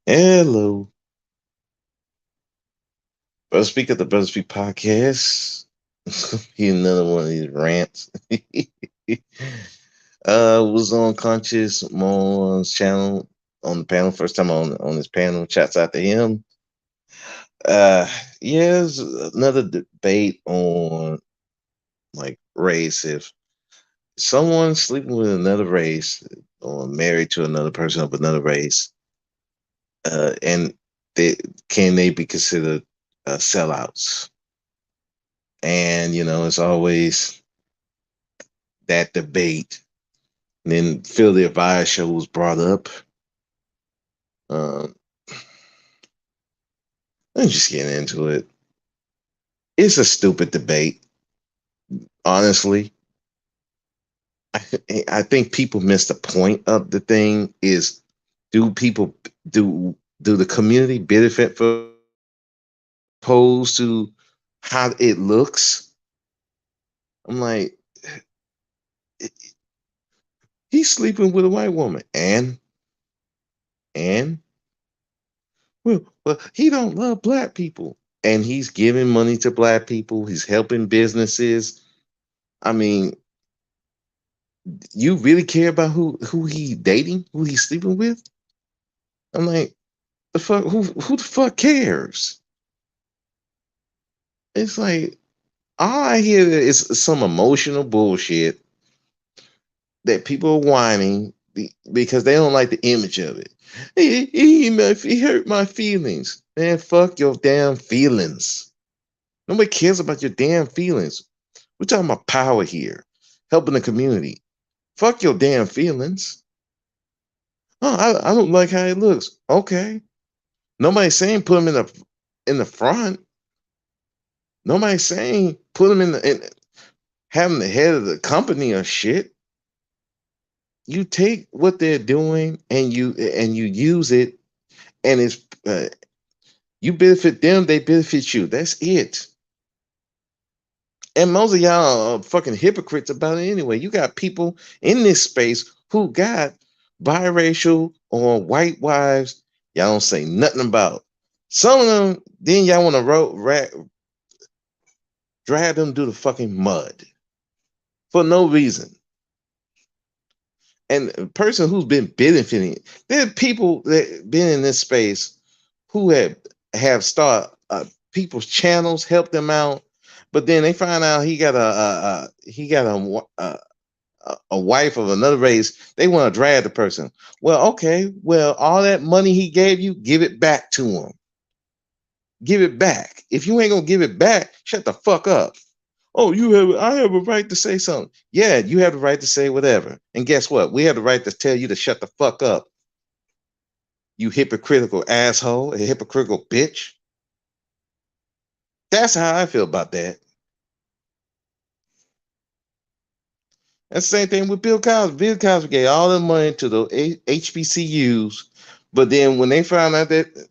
Hello. Brother Speak of the Brother Speak podcast. Here's another one of these rants. Was on Conscious Mo's channel on the panel. First time on this panel. Chats out to him. Uh yeah, there's another debate on like race. If someone's sleeping with another race or married to another person of another race, and they can they be considered sellouts? And it's always that debate. And then Phil the Advice show was brought up. Um, I'm just getting into it. It's a stupid debate, honestly. I think people miss the point of the thing. Is do people do the community benefit for opposed to how it looks? I'm like, he's sleeping with a white woman, and well, he don't love black people, and he's giving money to black people. He's helping businesses. I mean, you really care about who he dating, who he's sleeping with? I'm like, the fuck, who the fuck cares? It's like all I hear is some emotional bullshit that people are whining because they don't like the image of it. He hurt my feelings. Man, fuck your damn feelings. Nobody cares about your damn feelings. We're talking about power here, helping the community. Fuck your damn feelings. Oh, I don't like how it looks. Okay. Nobody's saying put him in the front. Nobody's saying put him have him the head of the company or shit. You take what they're doing and you use it, and it's you benefit them, they benefit you. That's it. And most of y'all are fucking hypocrites about it anyway. You got people in this space who got biracial or white wives. Y'all don't say nothing about. Some of them, then y'all want to drag them through the fucking mud for no reason. And a person who's been benefiting, there are people that been in this space who have started people's channels, helped them out, but then they find out he got a wife of another race. They want to drag the person. Well, okay, well, all that money he gave you, give it back to him. Give it back. If you ain't gonna give it back, shut the fuck up. Oh, I have a right to say something. Yeah, you have the right to say whatever. And guess what? We have the right to tell you to shut the fuck up. You hypocritical asshole, a hypocritical bitch. That's how I feel about that. That's the same thing with Bill Cosby. Bill Cosby gave all the money to the HBCUs, but then when they found out that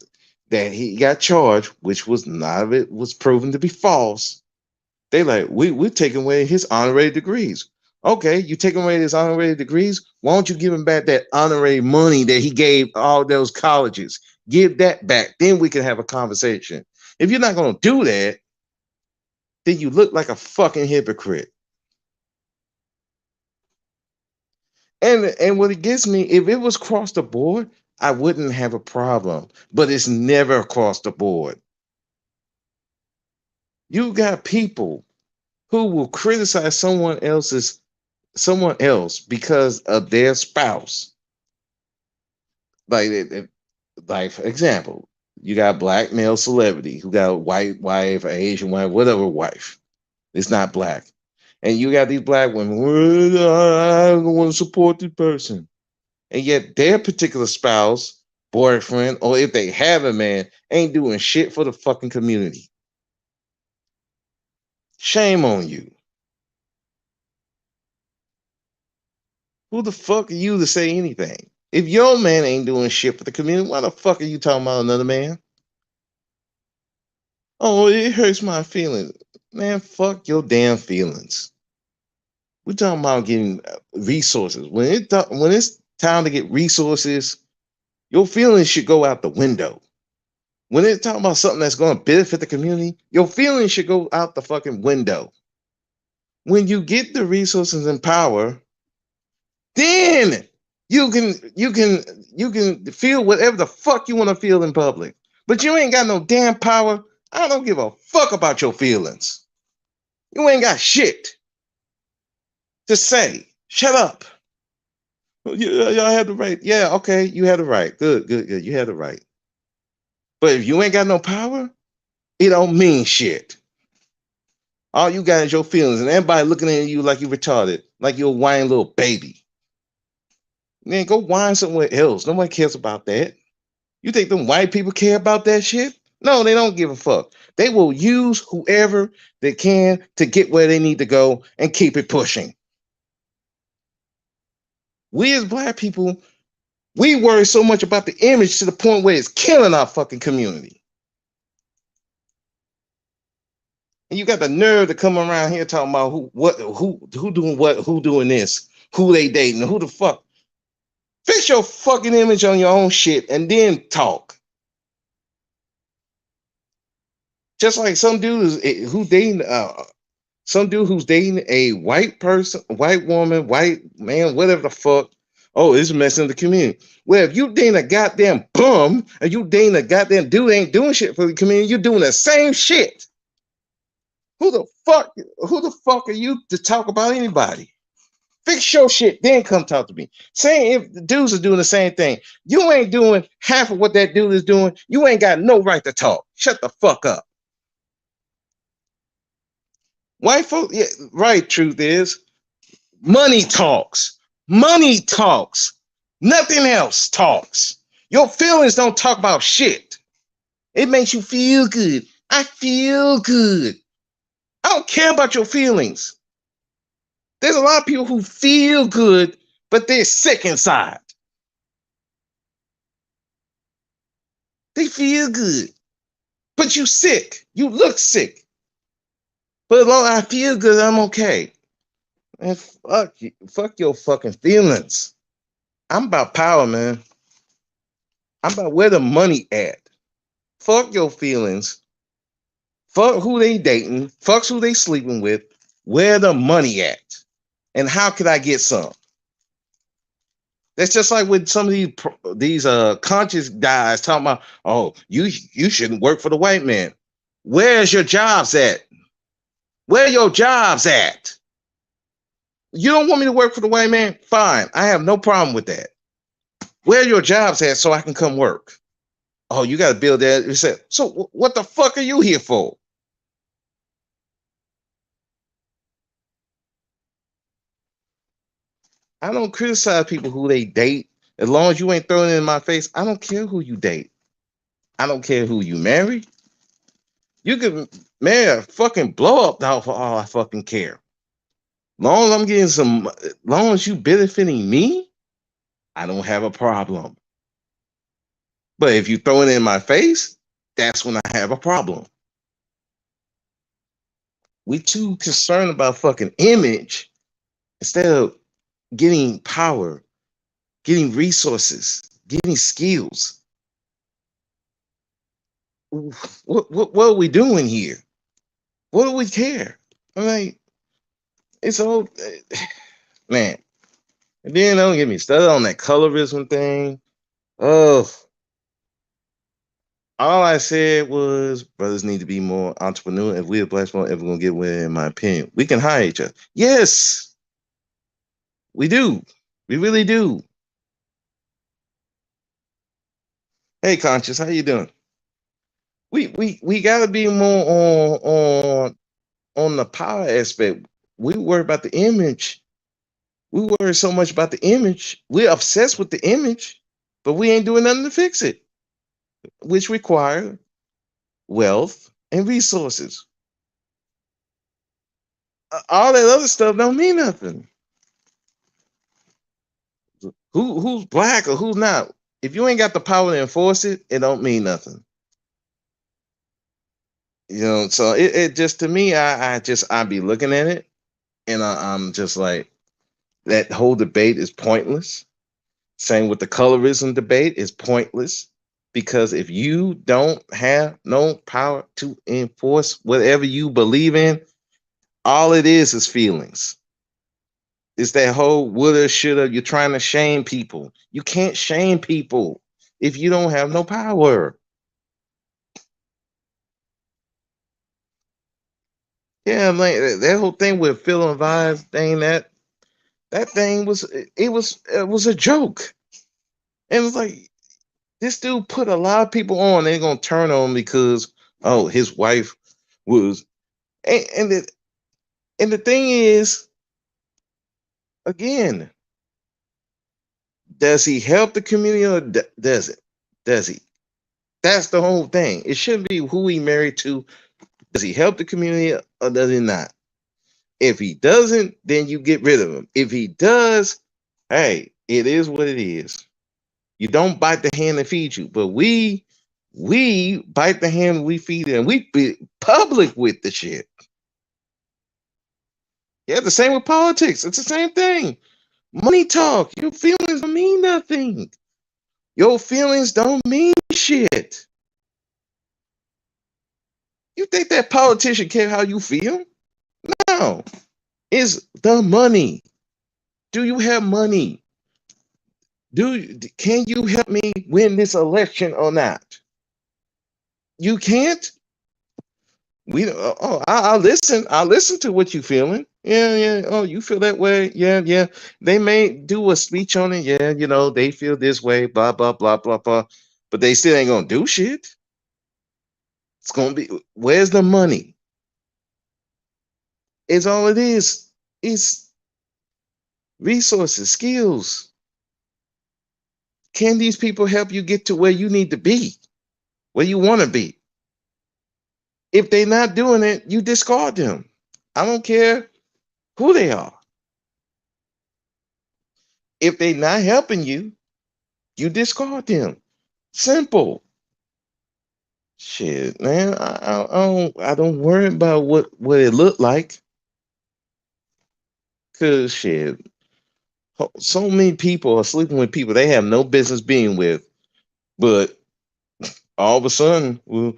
he got charged, which was none of it was proven to be false, they like, we're taking away his honorary degrees. Okay, you taking away his honorary degrees. Why don't you give him back that honorary money that he gave all those colleges? Give that back. Then we can have a conversation. If you're not gonna do that, then you look like a fucking hypocrite. And what it gets me, if it was across the board, I wouldn't have a problem. But it's never across the board. You got people who will criticize someone else because of their spouse. Like for example, you got a black male celebrity who got a white wife, an Asian wife, whatever wife. It's not black. And you got these black women, well, I don't want to support this person. And yet their particular spouse, boyfriend, or if they have a man, ain't doing shit for the fucking community. Shame on you. Who the fuck are you to say anything? If your man ain't doing shit for the community, why the fuck are you talking about another man? Oh, it hurts my feelings. Man, fuck your damn feelings. We're talking about getting resources. When it's time to get resources, Your feelings should go out the window. When they're talking about something that's going to benefit the community, your feelings should go out the fucking window. When you get the resources and power, then you can feel whatever the fuck you want to feel in public. But you ain't got no damn power. I don't give a fuck about your feelings. You ain't got shit to say. Shut up. Y'all had the right. Yeah, okay, you had the right. Good. You had the right. But if you ain't got no power, it don't mean shit. All you got is your feelings, and everybody looking at you like you retarded, like you're a whining little baby. Man, go whine somewhere else. Nobody cares about that. You think them white people care about that shit? No, they don't give a fuck. They will use whoever they can to get where they need to go and keep it pushing. We as black people, we worry so much about the image to the point where it's killing our fucking community. And you got the nerve to come around here talking about who doing what, who doing this, who they dating, who the fuck. Fix your fucking image on your own shit and then talk. Just like some dude who dating some dude who's dating a white person, white woman, white man, whatever the fuck. Oh, it's messing the community. Well, if you dating a goddamn bum and you dating a goddamn dude ain't doing shit for the community, you're doing the same shit. Who the fuck are you to talk about anybody? Fix your shit, then come talk to me. Saying if the dudes are doing the same thing, you ain't doing half of what that dude is doing, you ain't got no right to talk. Shut the fuck up. White folks, yeah, right, truth is, money talks. Money talks. Nothing else talks. Your feelings don't talk about shit. It makes you feel good. I feel good. I don't care about your feelings. There's a lot of people who feel good, but they're sick inside. They feel good, but you sick. You look sick. But as long as I feel good, I'm okay. And fuck you. Fuck your fucking feelings. I'm about power, man. I'm about where the money at. Fuck your feelings. Fuck who they dating. Fuck who they sleeping with. Where the money at? And how could I get some? That's just like with some of these conscious guys talking about, oh, you shouldn't work for the white man. Where's your jobs at? Where your jobs at? You don't want me to work for the white man? Fine, I have no problem with that. Where your jobs at so I can come work? Oh, you got to build that. You said, so what the fuck are you here for? I don't criticize people who they date. As long as you ain't throwing it in my face, I don't care who you date. I don't care who you marry. You could marry a fucking blow up doll for all I fucking care. Long as I'm getting long as you benefiting me, I don't have a problem. But if you throw it in my face, that's when I have a problem. We too concerned about fucking image instead of getting power, getting resources, getting skills. What are we doing here? What do we care? I mean, it's all, man. And then don't get me started on that colorism thing. Oh, all I said was brothers need to be more entrepreneurial. If we're black people ever gonna get where, in my opinion, we can hire each other. Yes, we do. We really do. Hey, conscious, how you doing? We gotta be more on the power aspect. We worry about the image. We worry so much about the image. We're obsessed with the image, but we ain't doing nothing to fix it, which require wealth and resources. All that other stuff don't mean nothing. Who's black or who's not? If you ain't got the power to enforce it, it don't mean nothing. You know, so it just, to me, I be looking at it and I'm just like, that whole debate is pointless. Same with the colorism debate is pointless because if you don't have no power to enforce whatever you believe in, all it is feelings. It's that whole woulda, shoulda. You're trying to shame people. You can't shame people if you don't have no power. Yeah, like that whole thing with Phil and Vines thing, that thing was it was a joke. And it was like this dude put a lot of people on. They're gonna turn on him because oh his wife was and the thing is again, does he help the community or does it? Does he? That's the whole thing. It shouldn't be who he married to. Does he help the community or does he not? If he doesn't, then you get rid of him. If he does, hey, it is what it is. You don't bite the hand that feeds you, but we bite the hand we feed, and we be public with the shit. Yeah, the same with politics. It's the same thing. Money talk. Your feelings don't mean nothing. Your feelings don't mean shit. You think that politician care how you feel? No. It's the money. Do you have money? Can you help me win this election or not? You can't. I listen. I listen to what you feeling. Yeah, yeah. Oh, you feel that way. Yeah, yeah. They may do a speech on it. Yeah, they feel this way. Blah blah blah blah blah. But they still ain't gonna do shit. It's gonna be where's the money? It's all it is. It's resources, skills. Can these people help you get to where you need to be, where you want to be? If they're not doing it, you discard them. I don't care who they are. If they're not helping you, you discard them. Simple. Shit, man. I don't worry about what it looked like. Cause shit, so many people are sleeping with people they have no business being with, but all of a sudden, well,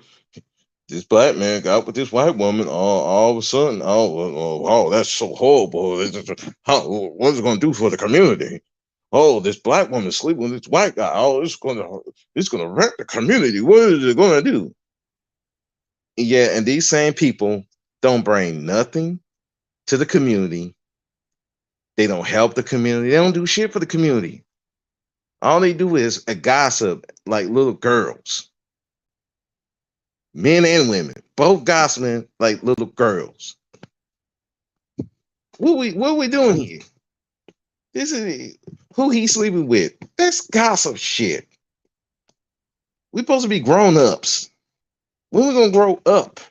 this black man got with this white woman. All of a sudden, that's so horrible. What's it going to do for the community? Oh, this black woman sleeping with this white guy. Oh, it's gonna wreck the community. What is it going to do? Yeah, and these same people don't bring nothing to the community. They don't help the community. They don't do shit for the community. All they do is a gossip like little girls, men and women, both gossiping like little girls. What we doing here? This is who he's sleeping with. That's gossip shit. We supposed to be grown ups. When we gonna grow up?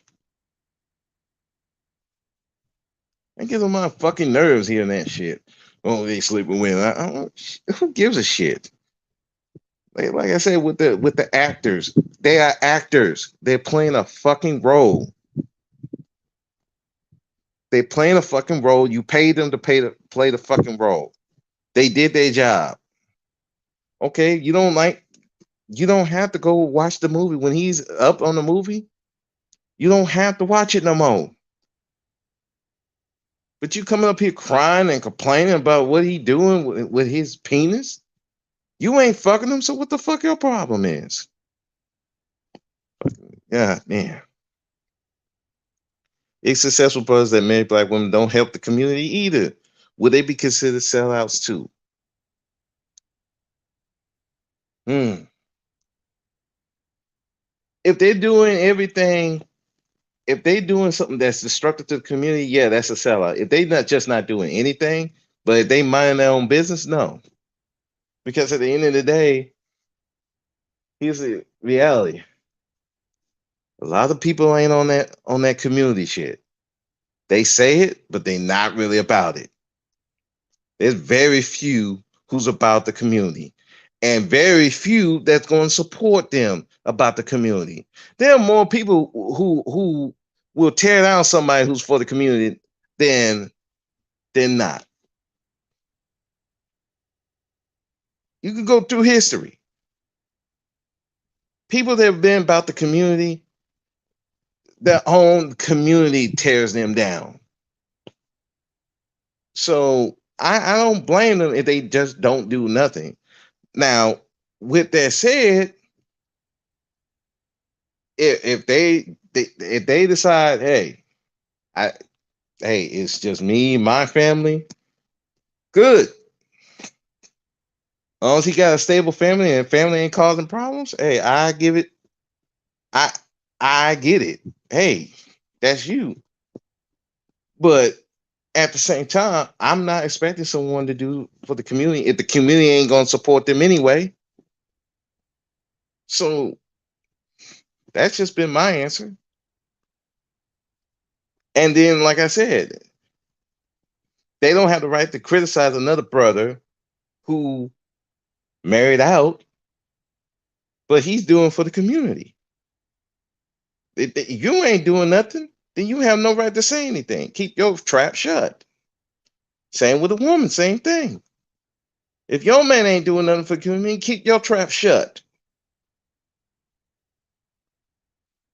I get on my fucking nerves hearing that shit. Oh, they sleeping with. Who gives a shit? Like I said, with the actors, they are actors. They're playing a fucking role. They're playing a fucking role. You paid them to play the fucking role. They did their job. Okay, you don't have to go watch the movie when he's up on the movie. You don't have to watch it no more. But you coming up here crying and complaining about what he doing with his penis. You ain't fucking him, so what the fuck your problem is? Yeah, man. It's successful brothers that marry black women don't help the community either. Would they be considered sellouts too? Hmm. If they're doing everything, if they're doing something that's destructive to the community, yeah, that's a sellout. If they not doing anything, but if they mind their own business, no. Because at the end of the day, here's the reality. A lot of people ain't on that community shit. They say it, but they not really about it. There's very few who's about the community, and very few that's going to support them about the community. There are more people who will tear down somebody who's for the community than not. You can go through history. People that have been about the community, their own community tears them down. So I don't blame them if they just don't do nothing. Now, with that said, if if they decide, I hey, it's just me, my family, good. As long as he got a stable family and family ain't causing problems, hey, I give it. I I get it. Hey, that's you. But at the same time, I'm not expecting someone to do for the community if the community ain't gonna support them anyway. So that's just been my answer. And then, like I said, they don't have the right to criticize another brother who married out, but he's doing for the community. If you ain't doing nothing, then you have no right to say anything. Keep your trap shut. Same with a woman, same thing. If your man ain't doing nothing for the community, keep your trap shut.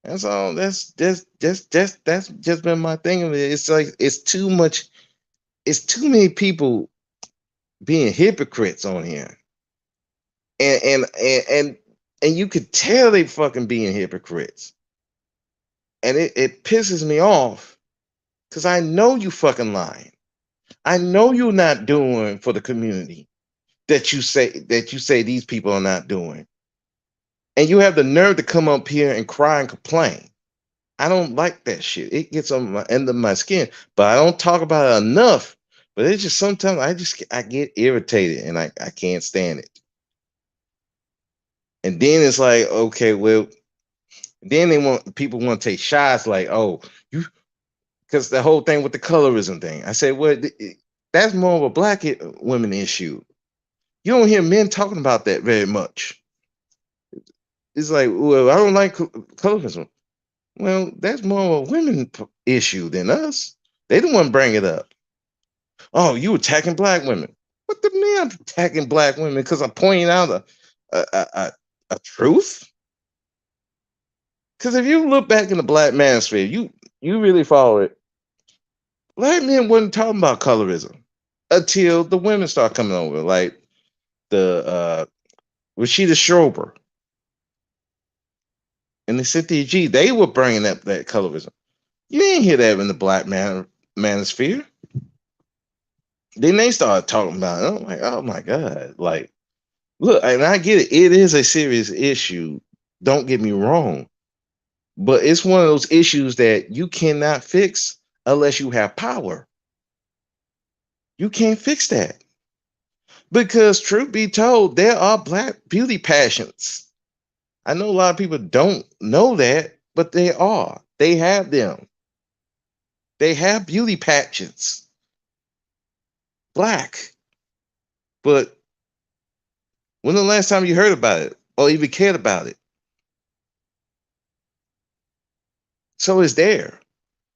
That's all. That's just been my thing of it. It's like it's too much. It's too many people being hypocrites on here, and and you could tell they fucking being hypocrites, and it pisses me off because I know you fucking lying. I know you're not doing for the community that you say these people are not doing, and you have the nerve to come up here and cry and complain. I don't like that shit. It gets on my end of my skin, but I don't talk about it enough. But it's just sometimes I get irritated and I can't stand it. And then it's like, okay, well, then people want to take shots like, oh, you because the whole thing with the colorism thing. I said, well, that's more of a black women issue. You don't hear men talking about that very much. It's like, well, I don't like colorism. Well, that's more of a women issue than us. They the one bring it up. Oh, you attacking black women? What the man I'm attacking black women because I'm pointing out a truth? Because if you look back in the black manosphere, you really follow it. Black men wasn't talking about colorism until the women start coming over, like the Rashida Schrober and the Cynthia G. They were bringing up that colorism. You didn't hear that in the black manosphere. Then they started talking about it. I'm like, oh my god, like look, and I get it. It is a serious issue. Don't get me wrong. But it's one of those issues that you cannot fix unless you have power. You can't fix that. Because truth be told, there are black beauty passions. I know a lot of people don't know that, but they are. They have them. They have beauty patches. Black. But when the last time you heard about it or even cared about it? So it's there.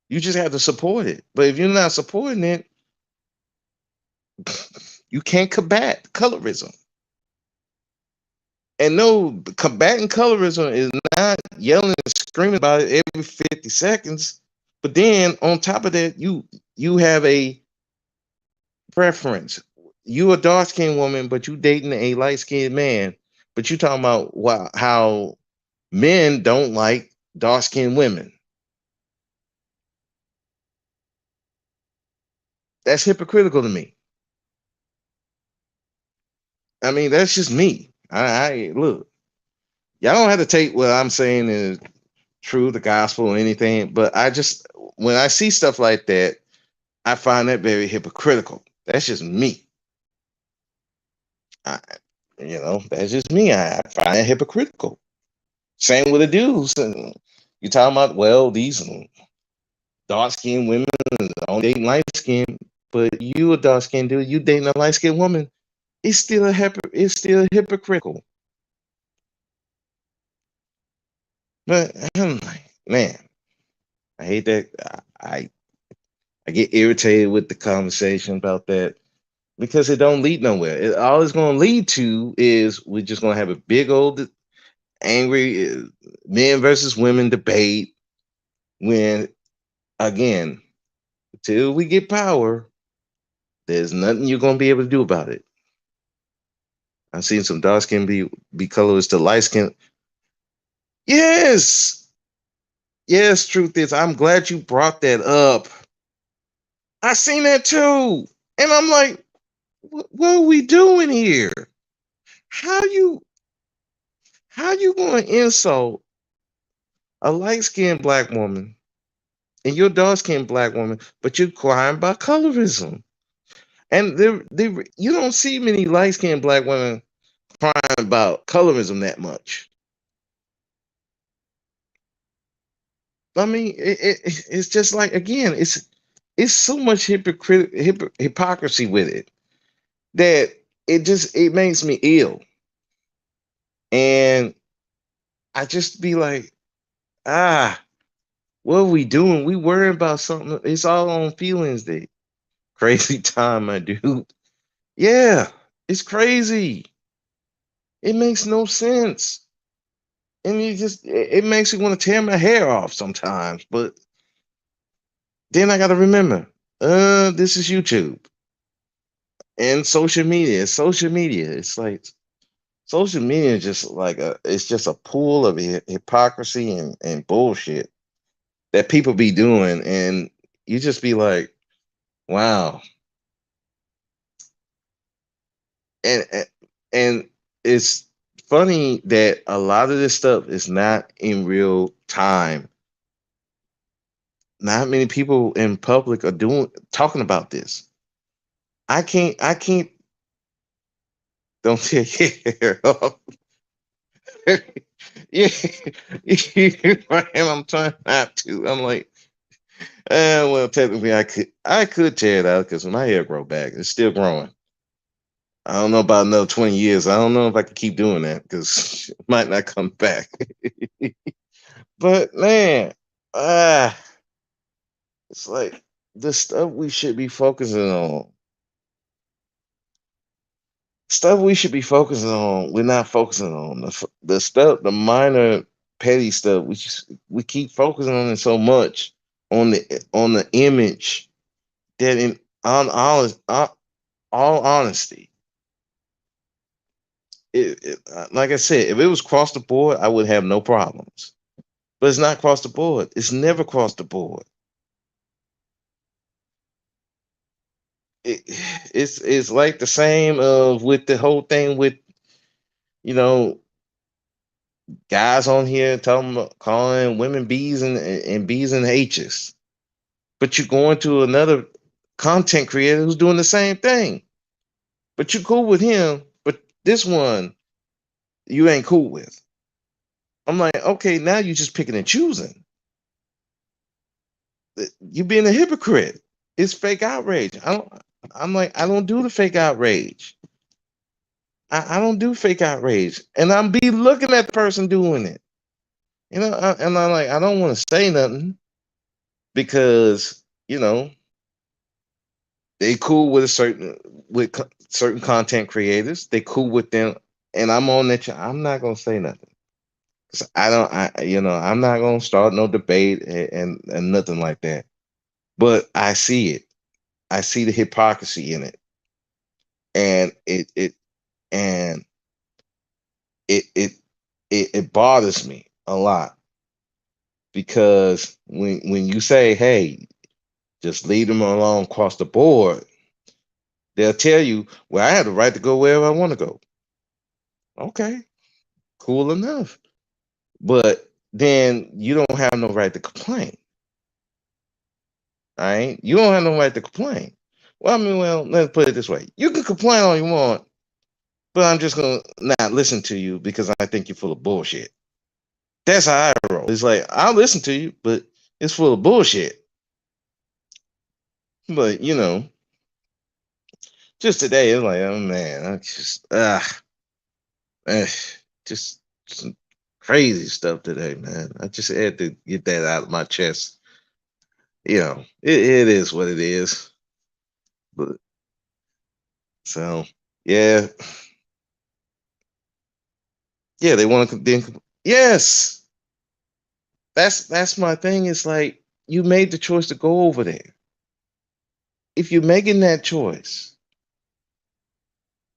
You just have to support it. But if you're not supporting it, you can't combat colorism. And no, combating colorism is not yelling and screaming about it every 50 seconds. But then on top of that, you have a preference. You a dark skinned woman, but you dating a light skinned man. But you talking about how men don't like dark skinned women. That's hypocritical to me. I mean, that's just me. I look. Y'all don't have to take what I'm saying as true, the gospel, or anything. But I just when I see stuff like that, I find that very hypocritical. That's just me. I, that's just me. I find it hypocritical. Same with the dudes. You talking about these dark skinned women don't dating light skin, but you a dark skinned dude, you dating a light skinned woman. It's still hypocritical. But I'm like, man, I hate that. I I get irritated with the conversation about that. because it don't lead nowhere. All it's going to lead to is we're just going to have a big old angry men versus women debate. When again, till we get power, there's nothing you're going to be able to do about it. I've seen some dark skin be colorless to light skin. Yes, yes. Truth is, I'm glad you brought that up. I seen that too, and I'm like, what are we doing here? How you how you going to insult a light skinned black woman and you're a dark skinned black woman, but you're crying about colorism? And you don't see many light skinned black women crying about colorism that much. I mean, it's just like again, it's so much hypocrisy with it that it makes me ill, and I just be like, ah, what are we doing? We worry about something. It's all on feelings day. Crazy time, my dude. Yeah, it's crazy. It makes no sense, and it makes me want to tear my hair off sometimes. But then I got to remember, this is YouTube and social media. Social media. It's like social media is just like it's just a pool of hypocrisy and bullshit that people be doing, and you just be like, wow. And and it's funny that a lot of this stuff is not in real time. Not many people in public are doing talking about this. I can't don't tear your hair off. Yeah, I'm trying not to. I'm like, well, technically, I could tear it out because my hair grow back. It's still growing. I don't know about another 20 years. I don't know if I can keep doing that because it might not come back. But man, ah, it's like the stuff we should be focusing on. Stuff we should be focusing on. We're not focusing on the stuff, the minor petty stuff. We keep focusing on it so much on the image that in on all honesty, like I said, if it was across the board, I would have no problems. But it's not across the board. It's never across the board. It, it's like the same of with the whole thing with you know guys on here calling women B's and B's and H's, but you're going to another content creator who's doing the same thing, but you're cool with him, but this one you ain't cool with. I'm like, okay, now you're just picking and choosing. You being a hypocrite. It's fake outrage. I'm like, I don't do the fake outrage. I don't do fake outrage, and I'm be looking at the person doing it. And I'm like, I don't want to say nothing because they cool with certain content creators. They cool with them, and I'm on that. I'm not gonna say nothing because I don't. I'm not gonna start no debate and nothing like that. But I see it. I see the hypocrisy in it, and and it it it bothers me a lot because when you say, hey, just leave them alone across the board, they'll tell you, well, I have the right to go wherever I want to go. Okay, cool enough. But then you don't have no right to complain. All right? You don't have no right to complain. Well, I mean, let's put it this way. You can complain all you want, but I'm just going to not listen to you because I think you're full of bullshit. That's how I roll. It's like, I'll listen to you, but it's full of bullshit. But, just today, it's like, oh man, I just, eh, just some crazy stuff today, man. I just had to get that out of my chest. It is what it is. But So yeah, yeah, they want to then. Yes, that's my thing. It's like you made the choice to go over there. If you're making that choice,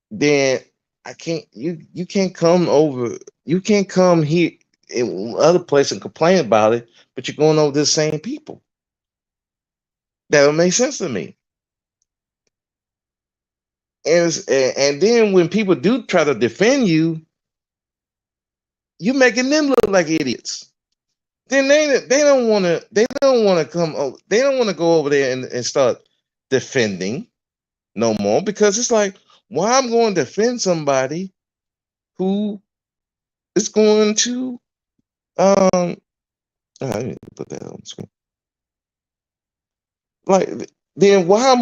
then I can't. You can't come over. You can't come here in other place and complain about it. But you're going over the same people. That don't make sense to me. And then when people do try to defend you, you making them look like idiots. Then they don't want to come they don't want to go over there and start defending no more, because it's like, why I'm going to defend somebody who is going to I need to put that on the screen. Like, then why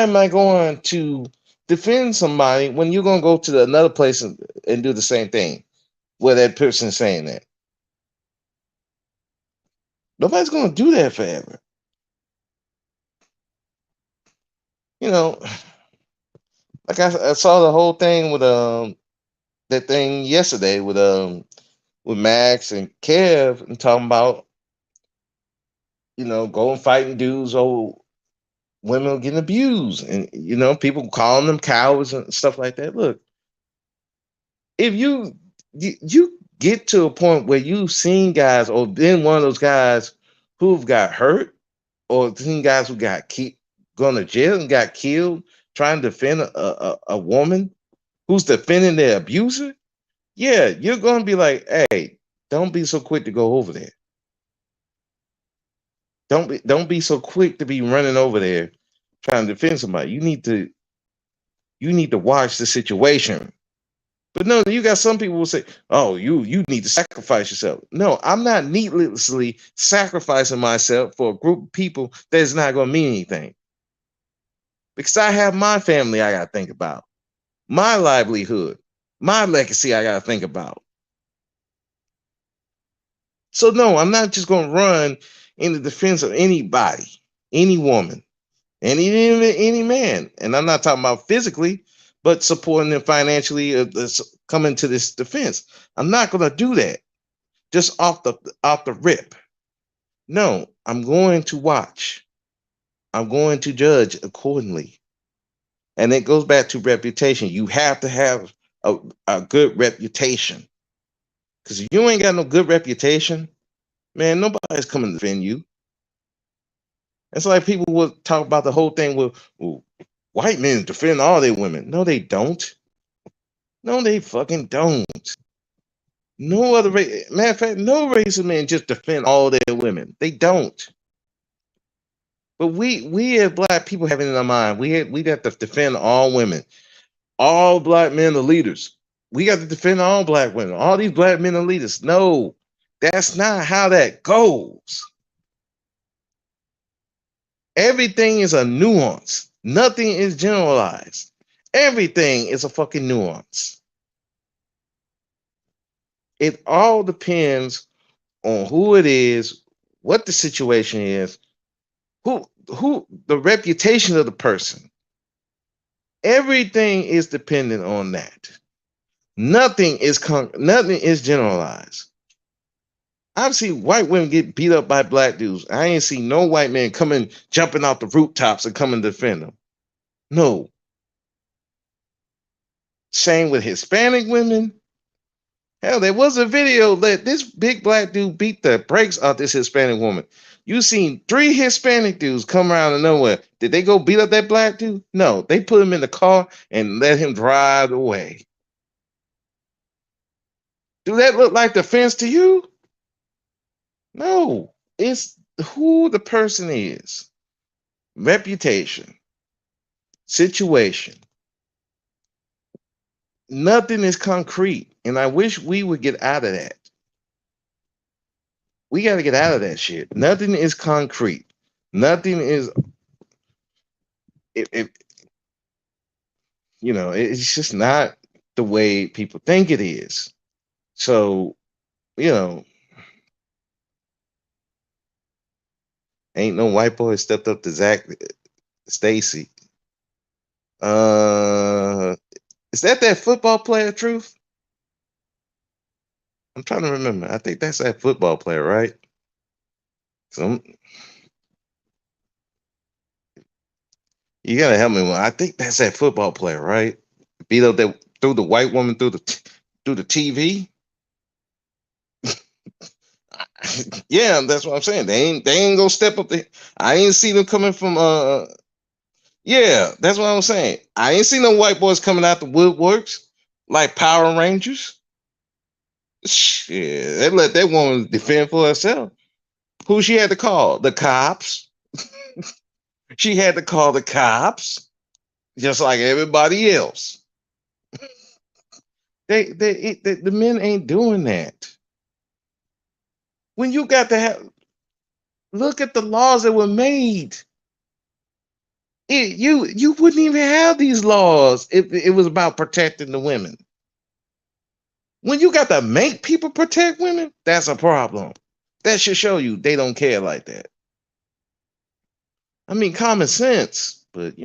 am I going to defend somebody when you're going to go to another place and do the same thing where that person is saying that? Nobody's going to do that forever. You know, like I saw the whole thing with that thing yesterday with Max and Kev, and talking about, going fighting dudes, women getting abused, and people calling them cowards and stuff like that. Look, if you get to a point where you've seen guys or been one of those guys who've got hurt, or seen guys who gone to jail and got killed trying to defend a woman who's defending their abuser, yeah, you're going to be like, hey, don't be so quick to go over there. Don't be so quick to be running over there trying to defend somebody. You need to watch the situation. But no, you got some people who say, "Oh, you need to sacrifice yourself." No, I'm not needlessly sacrificing myself for a group of people that is not going to mean anything, because I have my family I got to think about, my livelihood, my legacy I got to think about. So no, I'm not just going to run in the defense of anybody, any woman, and even any man. And I'm not talking about physically, but supporting them financially, coming to this defense. I'm not going to do that just off the rip. No, I'm going to watch. I'm going to judge accordingly. And it goes back to reputation. You have to have a good reputation. Because if you ain't got no good reputation, man, nobody's coming to defend you. It's like people will talk about the whole thing with, well, white men defend all their women. No, they don't. No, they fucking don't. No other matter of fact, no race of men just defend all their women. They don't. But we as black people have it in our mind. We have to defend all women. All black men are leaders. We got to defend all black women. All these black men are leaders. No, that's not how that goes. Everything is a nuance. Nothing is generalized. Everything is a fucking nuance. It all depends on who it is, what the situation is, who the reputation of the person. Everything is dependent on that. Nothing is generalized. I've seen white women get beat up by black dudes. I ain't seen no white man coming jumping off the rooftops and coming to defend them. No. Same with Hispanic women. Hell, there was a video that this big black dude beat the brakes off this Hispanic woman. You seen 3 Hispanic dudes come around of nowhere. Did they go beat up that black dude? No, they put him in the car and let him drive away. Do that look like defense to you? No, it's who the person is, reputation, situation. Nothing is concrete, and I wish we would get out of that. We got to get out of that shit. Nothing is concrete. Nothing is. It, it's just not the way people think it is. So, you know, ain't no white boy stepped up to Zach Stacy. Uh, is that football player? Truth. I'm trying to remember. I think that's that football player, right? So you gotta help me. I think that's that football player, right? Beat up that threw the white woman through the TV. Yeah, that's what I'm saying. They ain't gonna step up. I ain't see them coming from. Yeah, that's what I'm saying. I ain't seen no white boys coming out the woodworks like Power Rangers. Shit, they let that woman defend for herself. Who she had to call? The cops. She had to call the cops, just like everybody else. The men ain't doing that. When you got to have look at the laws that were made. You wouldn't even have these laws if it was about protecting the women. When you got to make people protect women, that's a problem. That should show you they don't care like that. I mean, common sense, but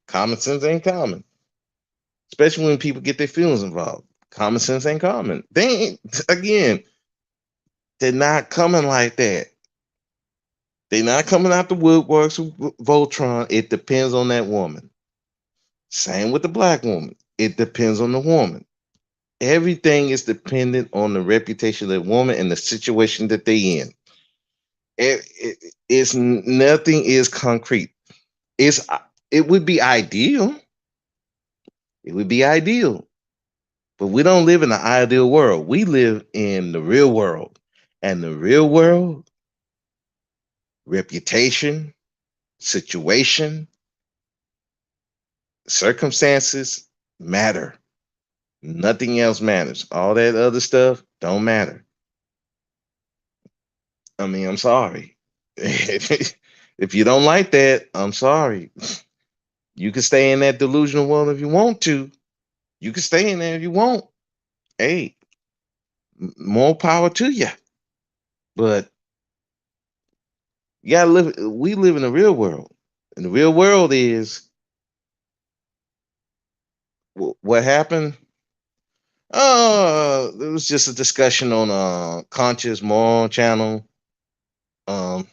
common sense ain't common, especially when people get their feelings involved. Common sense ain't common. They ain't, again, they're not coming like that. They're not coming out the woodworks with Voltron. It depends on that woman. Same with the black woman. It depends on the woman. Everything is dependent on the reputation of the woman and the situation that they in. It's nothing is concrete. It's it would be ideal. It would be ideal, but we don't live in the ideal world. We live in the real world, and the real world, reputation, situation, circumstances matter. Nothing else matters. All that other stuff don't matter. I mean, I'm sorry. If you don't like that, I'm sorry. You can stay in that delusional world if you want to. You can stay in there if you want. Hey, more power to you. But you gotta live. We live in the real world, and the real world is what happened. It was just a discussion on conscious moral channel. Um,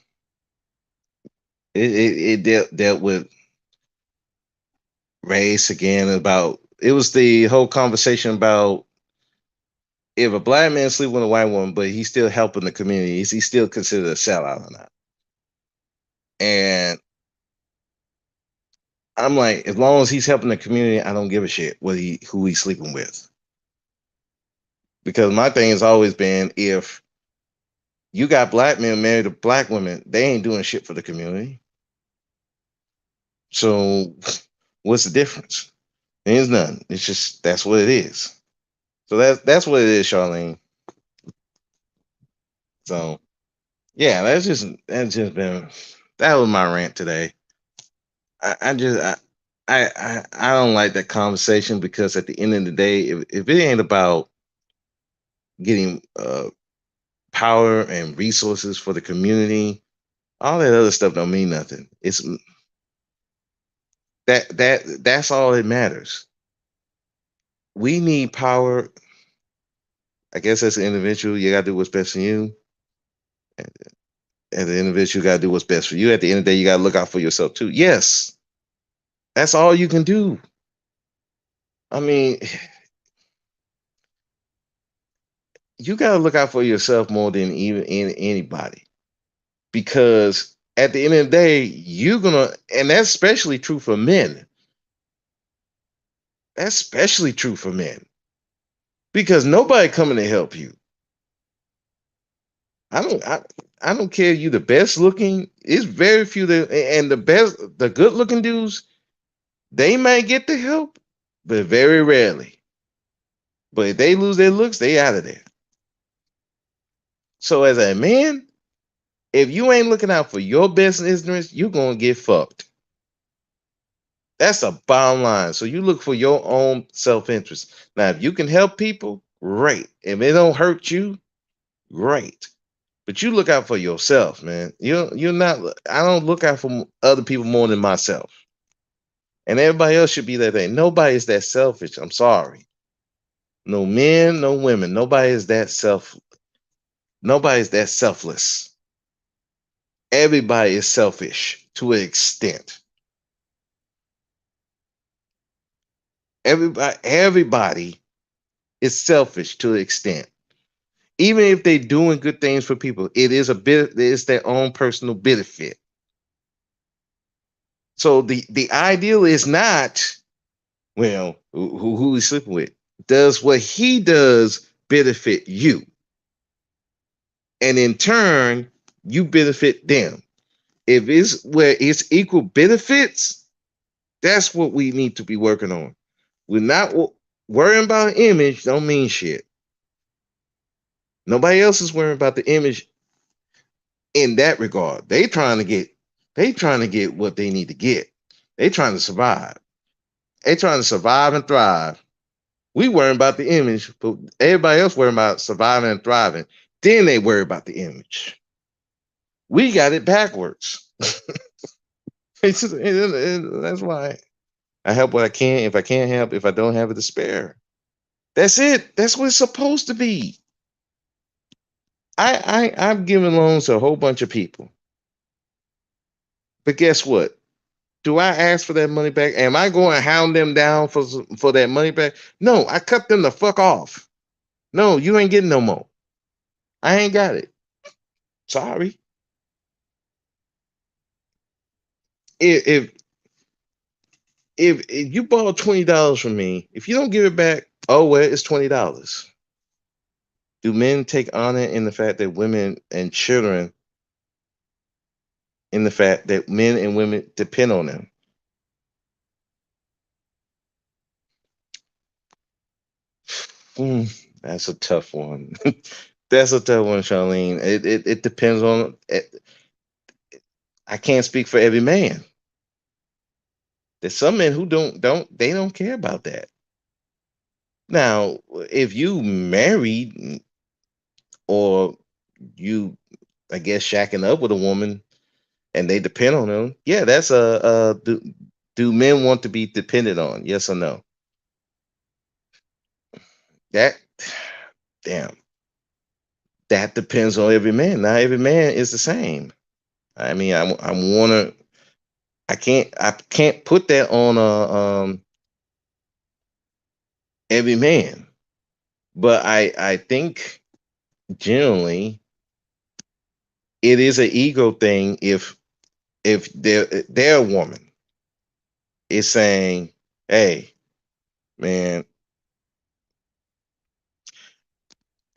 it dealt with race again. About it was the whole conversation about if a black man sleep with a white woman, but he's still helping the community, is he still considered a sellout or not? And I'm like, as long as he's helping the community, I don't give a shit who he's sleeping with. Because my thing has always been, if you got black men married to black women, they ain't doing shit for the community. So what's the difference? There's none. It's just that's what it is. So that's what it is, Charlene. So yeah, that's just been that was my rant today. I just I don't like that conversation because at the end of the day, if it ain't about getting power and resources for the community, all that other stuff don't mean nothing. It's that's all that matters. We need power. I guess as an individual, you gotta do what's best for you. As an individual, you gotta do what's best for you. At the end of the day, you gotta look out for yourself too. Yes, that's all you can do. I mean, you gotta look out for yourself more than even anybody. Because at the end of the day, you're gonna, and that's especially true for men. That's especially true for men because nobody coming to help you. I don't, I, I don't care. You the best looking. It's very few that, and the good looking dudes, they might get the help, but very rarely. But if they lose their looks, they out of there. So as a man, if you ain't looking out for your best interests, you're gonna get fucked. That's a bottom line. So you look for your own self interest. Now, if you can help people, great. If it don't hurt you, great. But you look out for yourself, man. You're not. I don't look out for other people more than myself. and everybody else should be that thing. Nobody's that selfish. I'm sorry. No men, no women. Nobody's that selfless. Everybody is selfish to an extent. Everybody is selfish to an extent. Even if they're doing good things for people, it's their own personal benefit. So the ideal is not, well, who he's sleeping with. Does what he does benefit you? And in turn, you benefit them. If it's where it's equal benefits, that's what we need to be working on. We're not worrying about image, don't mean shit. Nobody else is worrying about the image in that regard. They trying to get what they need to get. They trying to survive. They trying to survive and thrive. We worrying about the image, but everybody else worrying about surviving and thriving. Then they worry about the image. We got it backwards. That's why I help what I can. If I can't help, if I don't have it to spare. That's it. That's what it's supposed to be. I'm giving loans to a whole bunch of people. But guess what? Do I ask for that money back? Am I going to hound them down for that money back? No, I cut them the fuck off. No, you ain't getting no more. I ain't got it. Sorry. If if you borrow $20 from me, if you don't give it back, oh well, it's $20. Do men take honor in the fact that women and children, in the fact that men and women depend on them? That's a tough one. That's a tough one, Charlene. It depends on. I can't speak for every man. There's some men who don't care about that. Now, if you married or you, I guess, shacking up with a woman and they depend on them, yeah, that's do men want to be dependent on? Yes or no? That damn. That depends on every man. Not every man is the same. I mean, I wanna. I can't put that on every man, but I think generally it is an ego thing if their woman is saying, "Hey, man,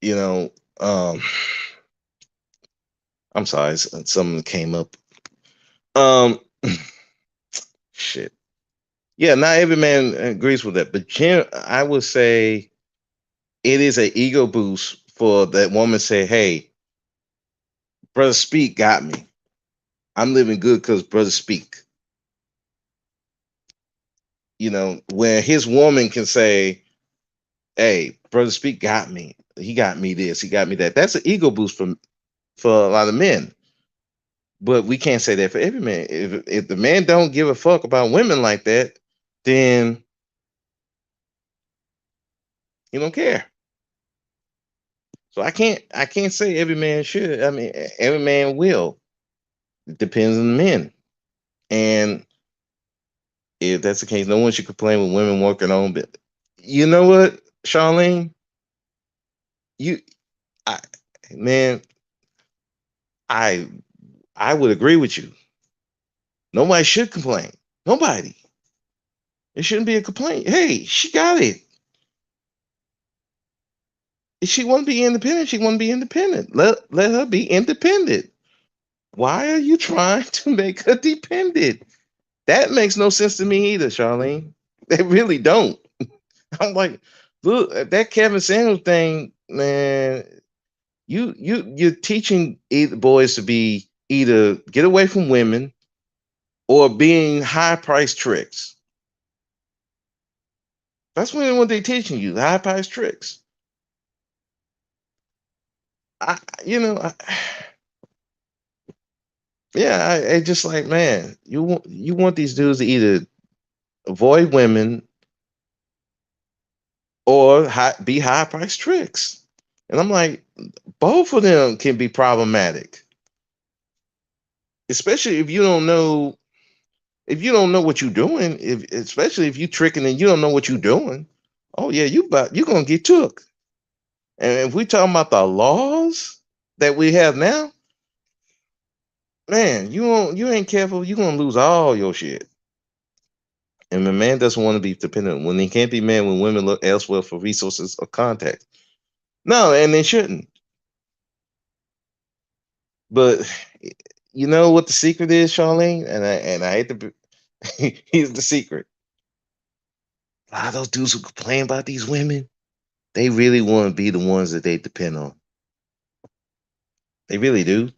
you know, um, I'm sorry, something came up. Um, shit. Yeah, not every man agrees with that, but I would say it is an ego boost for that woman to say, "Hey, brother Speak got me. I'm living good because brother Speak." Where his woman can say, "Hey, brother Speak got me. He got me this. He got me that." That's an ego boost for a lot of men. But we can't say that for every man. If the man don't give a fuck about women like that, then he don't care. So I can't say every man should. I mean, every man will. It depends on the men. And if that's the case, no one should complain with women working on. But you know what, Charlene? You, I, man, I I would agree with you. Nobody should complain. Nobody. It shouldn't be a complaint. Hey, she got it. If she want to be independent, she want to be independent. Let her be independent. Why are you trying to make her dependent? That makes no sense to me either, Charlene. They really don't. I'm like, look, that Kevin Samuels thing, man. You're teaching either boys to be either get away from women or being high price tricks. That's what they're teaching you, high price tricks. I, you know, I, yeah, I just like, man, you want these dudes to either avoid women or be high price tricks. And I'm like, both of them can be problematic, especially if you don't know what you're doing, if especially if you tricking and you don't know what you're doing. Oh yeah, you gonna get took. And if we talking about the laws that we have now, man, you ain't careful, you gonna lose all your shit. And the man doesn't want to be dependent when he can't be mad when women look elsewhere for resources or contact. No, and they shouldn't. But you know what the secret is, Charlene? And I hate to here's the secret. A lot of those dudes who complain about these women, they really want to be the ones that they depend on. They really do.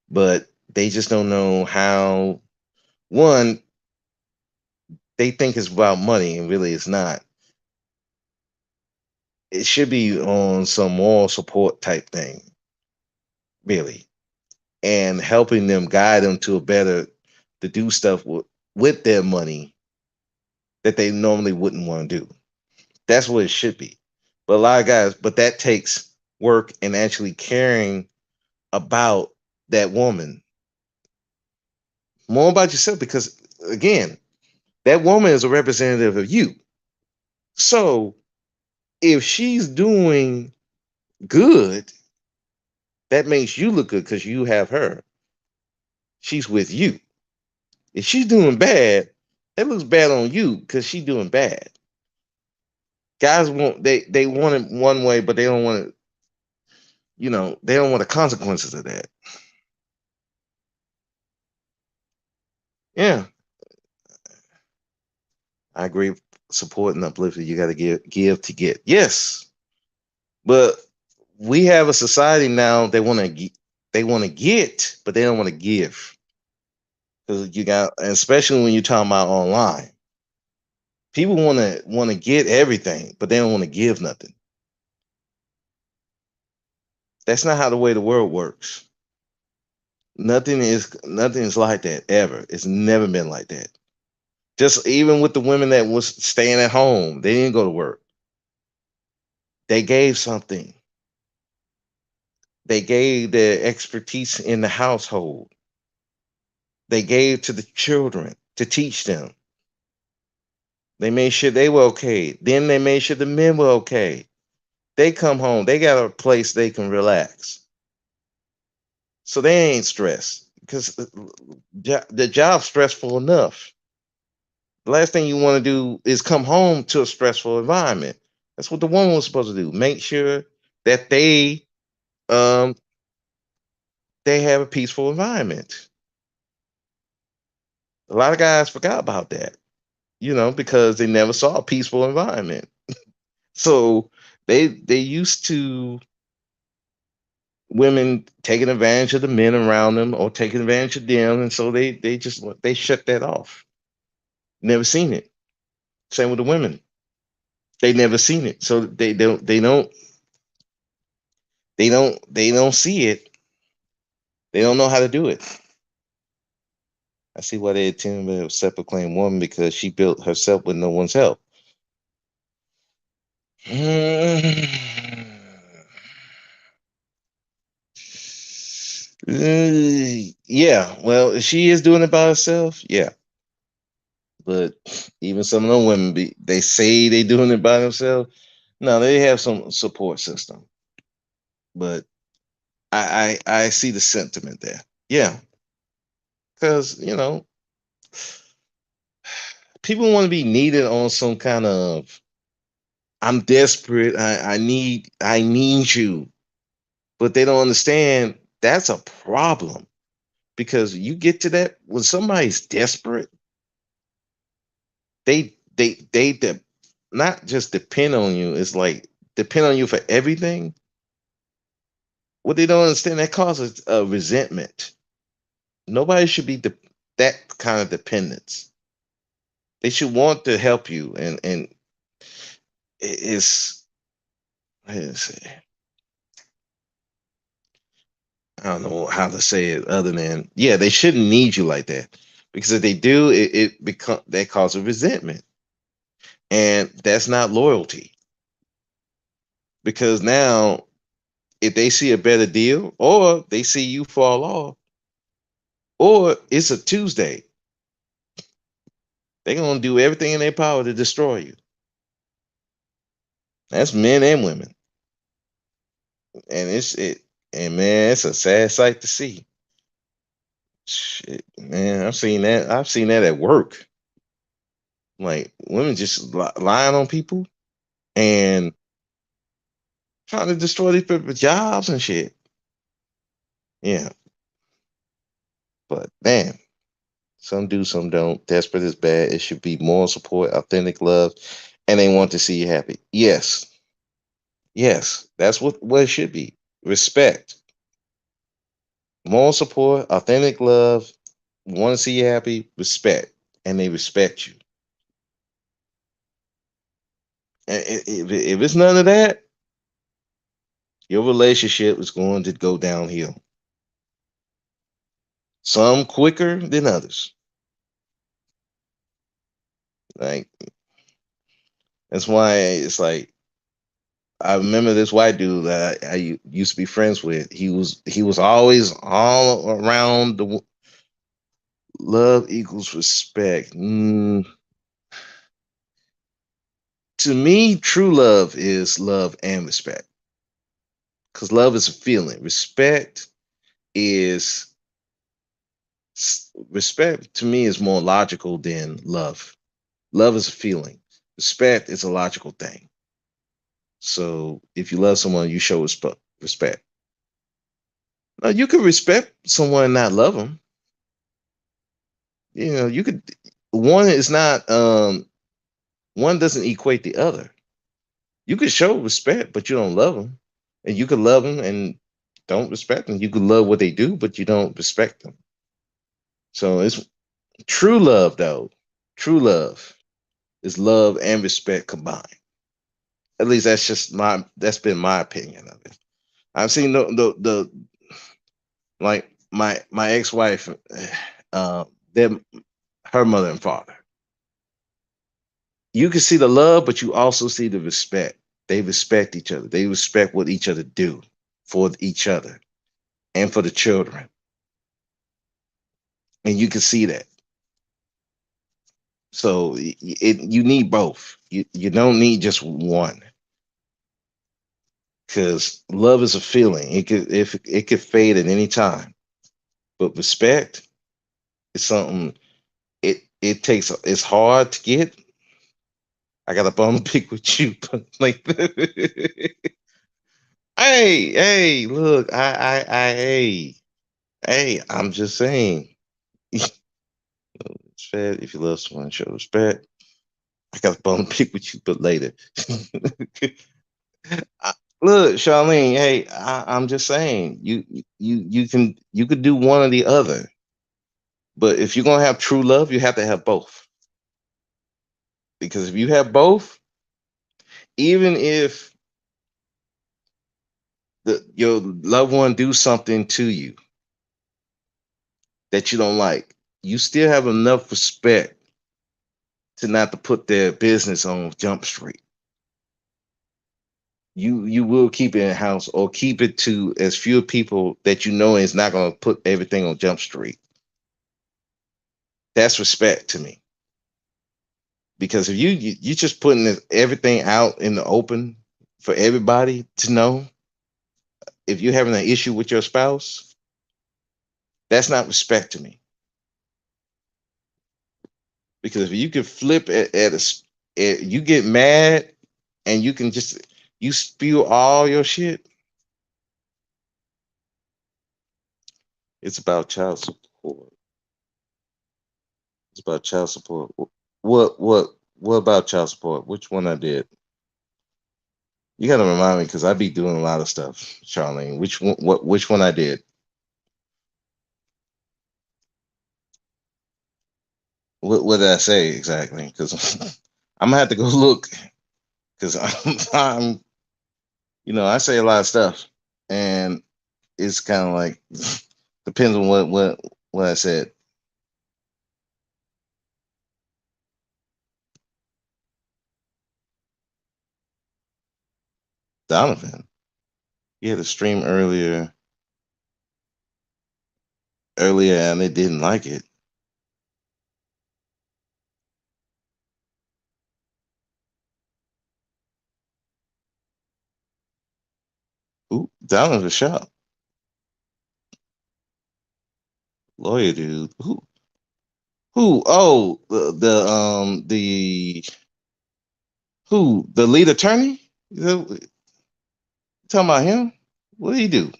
But they just don't know how. One, they think it's about money, and really it's not. It should be on some moral support type thing, really, and helping them guide them to a better to do stuff with their money that they normally wouldn't want to do. That's what it should be. But a lot of guys, but that takes work and actually caring about that woman more about yourself because again, that woman is a representative of you. So if she's doing good, that makes you look good because you have her. She's with you. If she's doing bad, that looks bad on you because she's doing bad. Guys want they want it one way, but they don't want it. They don't want the consequences of that. Yeah, I agree. Support and uplifting. You got to give to get. Yes, but we have a society now. They want to get, but they don't want to give. Because you got, especially when you're talking about online, people want to get everything, but they don't want to give nothing. That's not how the way the world works. Nothing is like that ever. It's never been like that. Just even with the women that was staying at home, they didn't go to work. They gave something. They gave their expertise in the household. They gave to the children to teach them. They made sure they were okay. Then they made sure the men were okay. They come home. They got a place they can relax. So they ain't stressed because the job's stressful enough. The last thing you want to do is come home to a stressful environment. That's what the woman was supposed to do. Make sure that um they have a peaceful environment. A lot of guys forgot about that, because they never saw a peaceful environment. So they used to women taking advantage of the men around them or taking advantage of them, and so they shut that off. Never seen it. Same with the women. They never seen it, so they don't see it. They don't know how to do it. I see why they attend a self-proclaimed woman because she built herself with no one's help. Yeah, well, she is doing it by herself. Yeah, but even some of them women they say they doing it by themselves. No, they have some support system, but I see the sentiment there. Yeah, because people want to be needed on some kind of I'm desperate. I need you, but they don't understand that's a problem because you get to that when somebody's desperate, they not just depend on you. It's like depend on you for everything. What they don't understand that causes resentment. Nobody should be that kind of dependence. They should want to help you, and it's let's see, I don't know how to say it other than yeah, they shouldn't need you like that. Because if they do, it become that causes resentment, and that's not loyalty. Because now, if they see a better deal, or they see you fall off, or it's a Tuesday, they're gonna do everything in their power to destroy you. That's men and women, and and man, it's a sad sight to see. Shit, man, I've seen that. I've seen that at work. Like women just lying on people and trying to destroy these people's jobs and shit. Yeah, but man, some do, some don't. Desperate is bad. It should be moral support, authentic love, and they want to see you happy. Yes, yes, that's what it should be. Respect, moral support, authentic love, want to see you happy, respect, and they respect you. And if it's none of that, your relationship is going to go downhill. Some quicker than others. Like that's why it's like I remember this white dude that I used to be friends with. He was always all around the love equals respect. To me, true love is love and respect. Because love is a feeling. Is Respect to me is more logical than love. Love is a feeling. Respect is a logical thing. So if you love someone, you show respect. Now, you could respect someone and not love them. You could. One is not. One doesn't equate the other. You could show respect, but you don't love them, and you could love them and don't respect them. You could love what they do, but you don't respect them. So it's true love, though. True love is love and respect combined. At least that's been my opinion of it. I've seen the like my ex wife, uh, them her mother and father. You can see the love, but you also see the respect. They respect each other. They respect what each other do for each other and for the children, and you can see that. So you need both. You don't need just one because love is a feeling. It could fade at any time, but respect is something. It's hard to get. I got a bum pick with you, but like, hey, look, hey, I'm just saying. Respect. If you love someone, show respect. I got a bone to pick with you, but later. I- Look, Charlene. Hey, I'm just saying. You could do one or the other, but if you're gonna have true love, you have to have both. Because if you have both, even if your loved one do something to you that you don't like, you still have enough respect to not to put their business on Jump Street. You will keep it in house or keep it to as few people that you know is not going to put everything on Jump Street. That's respect to me. Because if you just putting everything out in the open for everybody to know, if you're having an issue with your spouse, that's not respect to me. Because if you can flip you get mad and you can just you spew all your shit, it's about child support. It's about child support. What about child support? Which one I did? You gotta remind me because I be doing a lot of stuff, Charlene. Which one I did? What did I say exactly? Because I'm gonna have to go look because I'm I say a lot of stuff and it's kind of like depends on what I said. Donovan. He had a stream earlier, and they didn't like it. Ooh, Donovan shot. Lawyer dude. Who? Who? Oh, the who? The lead attorney? Talking about him? What did he do?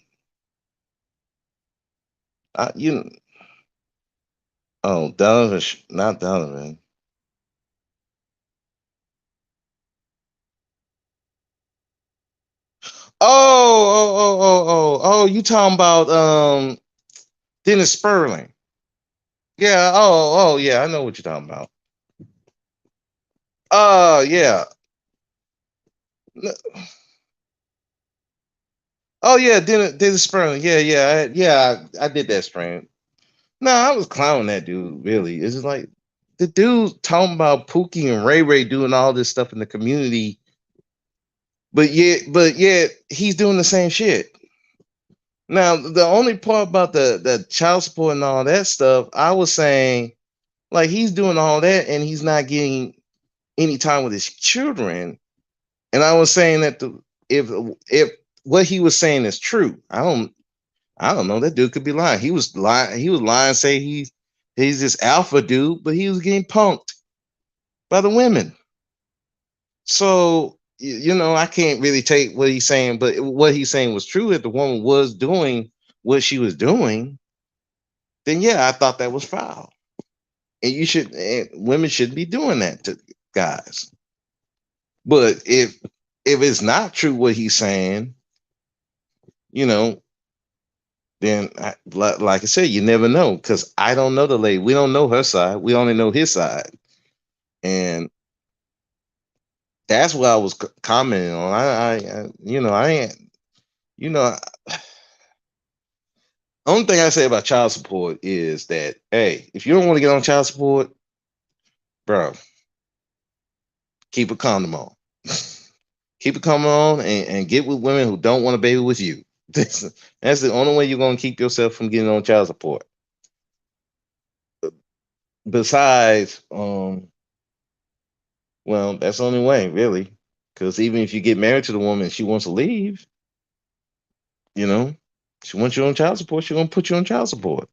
You. Oh, Donovan. Not Donovan. Oh. You talking about Dennis Sperling? Yeah. Yeah. I know what you're talking about. Yeah. Oh yeah, Dennis Sperling. I did that stream. No, I was clowning that dude. Really, it's just like the dude talking about Pookie and Ray Ray doing all this stuff in the community, but yet he's doing the same shit. Now, the only part about the child support and all that stuff, I was saying, like, he's doing all that and he's not getting any time with his children. And I was saying that if if what he was saying is true, I don't know. That dude could be lying. He was lying. He was lying. Say he's this alpha dude, but he was getting punked by the women. So I can't really take what he's saying, but what he's saying was true. If the woman was doing what she was doing, then yeah, I thought that was foul. And women shouldn't be doing that to guys. But if it's not true what he's saying, you know, then like I said, you never know because I don't know the lady. We don't know her side. We only know his side, and that's what I was commenting on. I ain't, you know, only thing I say about child support is that hey, if you don't want to get on child support, bro, keep a condom on. Keep a condom on and get with women who don't want a baby with you. That's the only way you're gonna keep yourself from getting on child support. Besides, well, that's the only way, really. Because even if you get married to the woman and she wants to leave, you know, she wants you on child support, she's gonna put you on child support.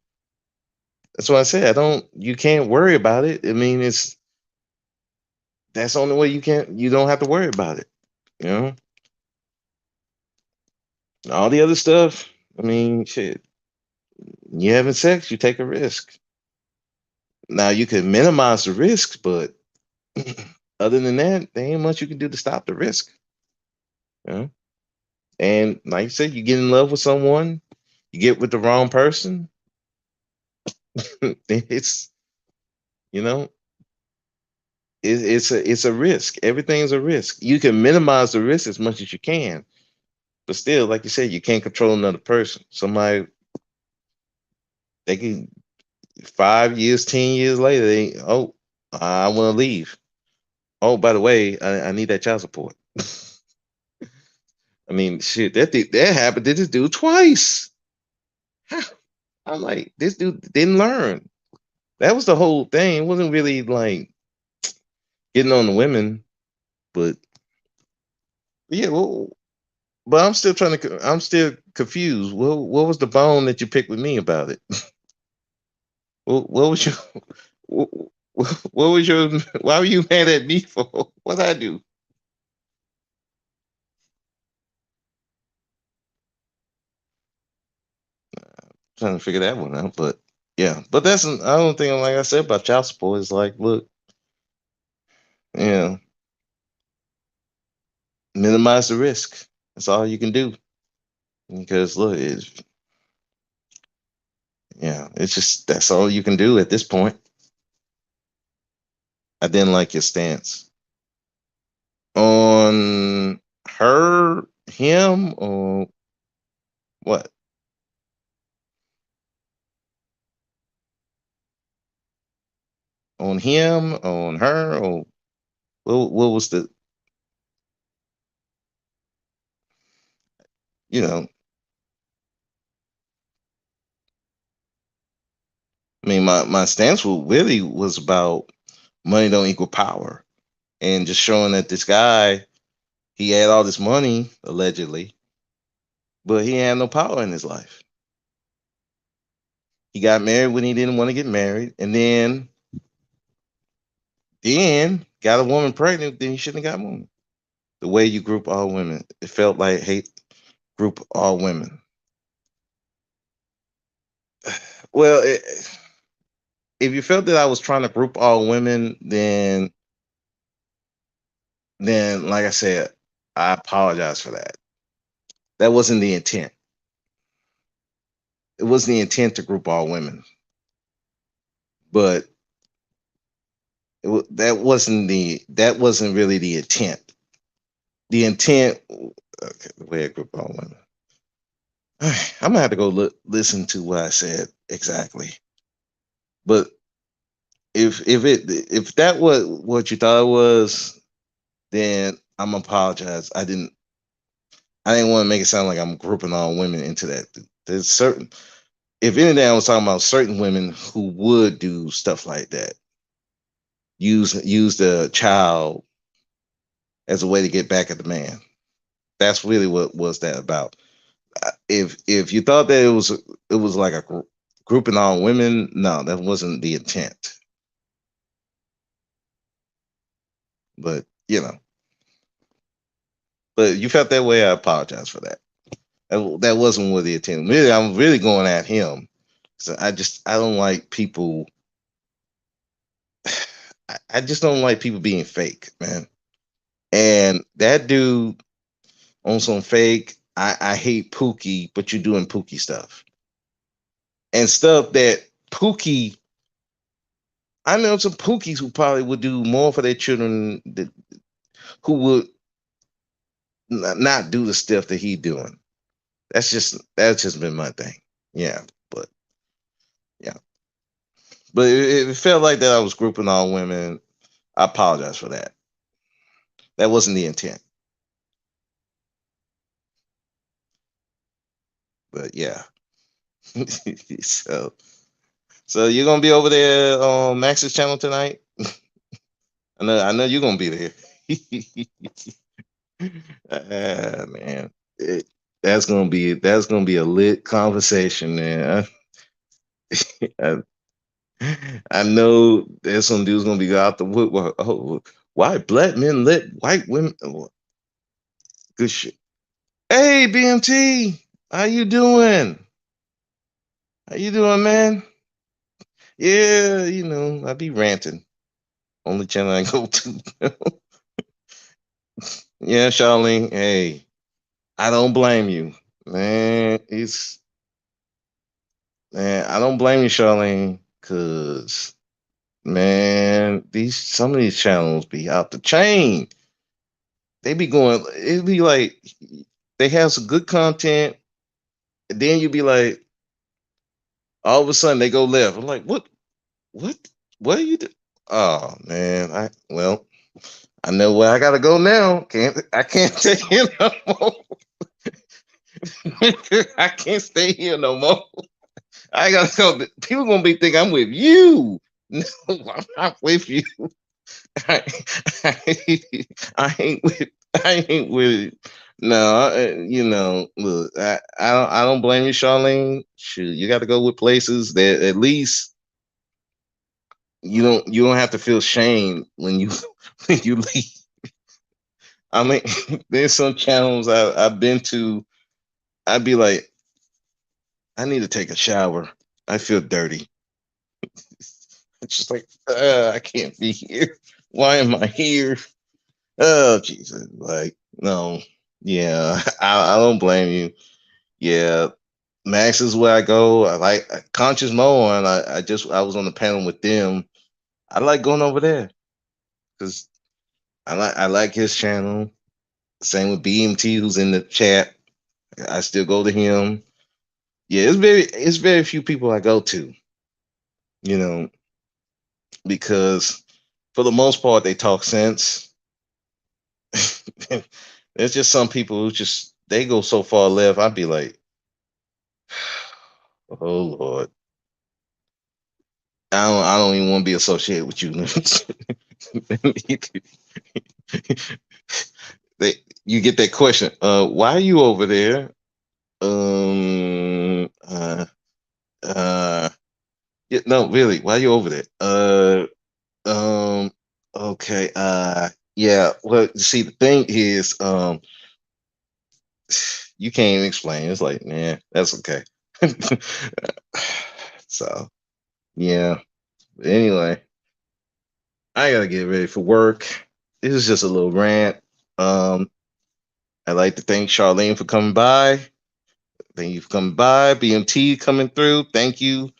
That's what I said. You can't worry about it. I mean, that's the only way you don't have to worry about it. You know, all the other stuff, I mean, shit, you having sex, you take a risk. Now you can minimize the risks, but other than that, there ain't much you can do to stop the risk. You know? And like you said, you get in love with someone, you get with the wrong person, it's you know it's a risk. Everything's a risk. You can minimize the risk as much as you can, but still, like you said, you can't control another person. Somebody they can 5 years, 10 years later, I want to leave. Oh, by the way, I need that child support. I mean, shit, that happened to this dude twice. I'm like, this dude didn't learn. That was the whole thing. It wasn't really like getting on the women, but yeah, well, but I'm still confused. What was the bone that you picked with me about it? What was your, what, what was your, why were you mad at me for? What I do? Trying to figure that one out, but yeah, but I don't think, like I said about child support, is like, look, yeah, minimize the risk. That's all you can do because look, it's just that's all you can do at this point. I didn't like your stance on him, or what? On him, on her, or what was the? you know, I mean, my stance really was about money don't equal power, and just showing that this guy he had all this money allegedly, but he had no power in his life. He got married when he didn't want to get married, and then got a woman pregnant. Then he shouldn't have got a woman. The way you group all women, it felt like hate group all women. Well, if you felt that I was trying to group all women, then like I said, I apologize for that. That wasn't the intent. It wasn't the intent to group all women, but that wasn't really the intent. The intent, okay, the way I group all women. I'm gonna have to go listen to what I said exactly. But if that was what you thought it was, then I'm apologize. I didn't want to make it sound like I'm grouping all women into that. There's certain, if anything, I was talking about certain women who would do stuff like that. Use the child as a way to get back at the man. That's really what was that about. If you thought that it was like a grouping all women, no, that wasn't the intent. But but you felt that way. I apologize for that. That wasn't what the intent. Really, I'm really going at him. So I don't like people. I just don't like people being fake, man. And that dude on some fake. I hate Pookie, but you're doing Pookie stuff and stuff that Pookie. I know some Pookies who probably would do more for their children who would not do the stuff that he doing. That's just been my thing. Yeah, but yeah, but it felt like that I was grouping all women. I apologize for that. That wasn't the intent. But yeah. so so you're gonna be over there on Max's channel tonight? I know you're gonna be there. Man, it, that's gonna be a lit conversation, man. I, I know there's some dudes gonna be out the woodwork. Oh, why black men let white women? Oh, good shit. Hey, BMT, how you doing? How you doing, man? Yeah, I be ranting. Only channel I go to. Yeah, Charlene. Hey, I don't blame you, man. I don't blame you, Charlene, cause man, these some of these channels be out the chain. They be going. It be like they have some good content, and then you be like, all of a sudden they go left. I'm like, what, what are you do? Oh man, I know where I gotta go now. I can't stay here no more. I can't stay here no more. I gotta go. People gonna be thinking I'm with you. No, I'm not with you. I, I, I ain't with. I ain't with. No, look, I don't blame you, Charlene. Shoot, you got to go with places that at least you don't have to feel shame when you when you leave. I mean, there's some channels I've been to. I'd be like, I need to take a shower. I feel dirty. It's just like, I can't be here. Why am I here? Oh Jesus! Like, no, yeah, I don't blame you. Yeah, Max is where I go. I like Conscious Mo, and I was on the panel with them. I like going over there because I like his channel. Same with BMT, who's in the chat. I still go to him. Yeah, it's very few people I go to. You know, because for the most part they talk sense. There's just some people who just they go so far left, I'd be like, oh Lord, I don't even want to be associated with you. they, you get that question, why are you over there? Um, uh, uh, yeah, no, really, why are you over there? Um, okay, yeah. Well, see, the thing is, you can't even explain. It's like, man, that's okay. So, yeah. But anyway, I gotta get ready for work. This is just a little rant. Um, I'd like to thank Charlene for coming by. Thank you for coming by. BMT coming through. Thank you.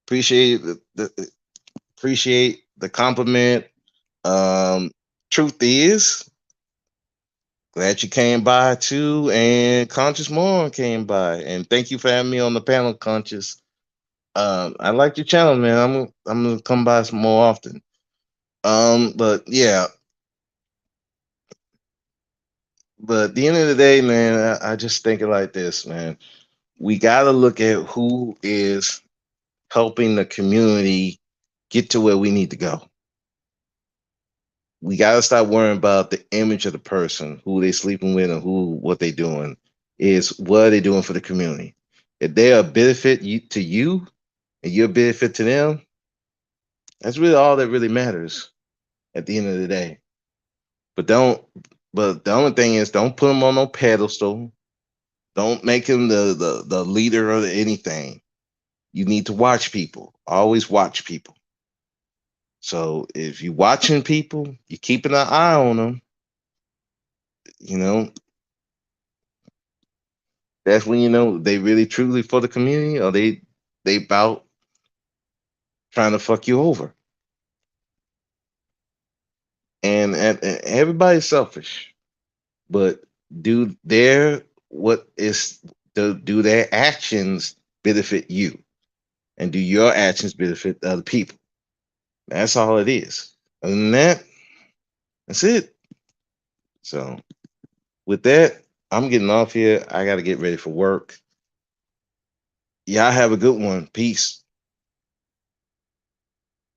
Appreciate appreciate the compliment. Um, truth is, glad you came by too, and Conscious Moron came by, and thank you for having me on the panel, Conscious. I like your channel, man. I'm gonna come by some more often. But yeah, but at the end of the day, man, I just think it like this, man. We gotta look at who is helping the community get to where we need to go. We gotta stop worrying about the image of the person, who they sleeping with, and what they doing. Is what are they doing for the community? If they're a benefit to you, and you're a benefit to them, that's really all that really matters at the end of the day. But don't. But the only thing is, don't put them on no pedestal. Don't make him the leader of anything. You need to watch people. Always watch people. So if you're watching people, you're keeping an eye on them. You know, that's when you know they really truly for the community, or they about trying to fuck you over. And everybody's selfish, but do their what is do their actions benefit you, and do your actions benefit other people? That's all it is. Other than that, that's it. So with that, I'm getting off here. I got to get ready for work. Y'all have a good one. Peace.